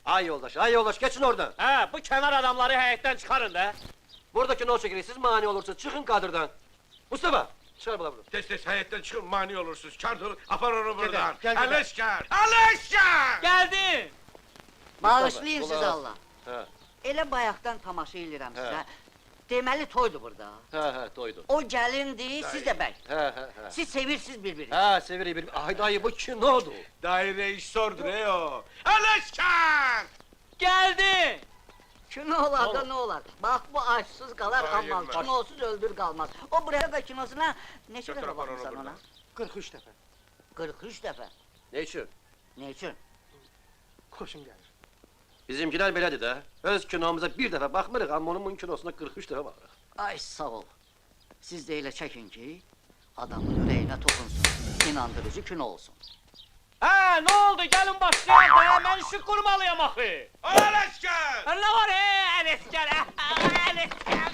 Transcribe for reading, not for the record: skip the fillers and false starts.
Ay yoldaş, geçin oradan. Ha, bu kenar adamları heyetten çıkarın da. Buradaki ne çekiliyor, siz mani olursunuz, çıkın kadırdan. Mustafa, çıkar bana bunu. Tez hayetten çıkın mani olursunuz. Çardır, apar onu buradan. gel. Aleşkar! Aleşkar! Geldim. Bağışlayın Mustafa, siz qulaq as. Allah. Hə, Elə bayaqdan tamaşa edirəm Hə. sizə. Deməli toydur burada. doydu. O gəlindi, siz də bəy. Hə. Siz sevirsiniz bir-birini. Hə, sevirik bir... Ay dayı, bu kinodur. Daire iş sordur o. Aleşkar! Geldim. Kino olar da ne olar? Bak bu açsız kalar Hayır, kalmaz, baş- kinosuz öldür kalmaz. O buraya da kinosuna neçə Götür dəfə apar onu baxmısan ona? buradan. 43 defa. 43 dəfə. Ne için? Ne için? Koşum gelir. Bizimkiler belədir də. Öz kinomuza bir dəfə baxmırıq, amma onun kinosuna 43 dəfə baxırıq. Ay sağ ol. Siz de elə çəkin ki, adamın ürəyinə toxunsun, inandırıcı kino olsun. Ha, ne oldu? Gelin başlayalım da. Ben işi kurmalıyım axı. Aleşkar! Ne var he? Enesker. Enesker.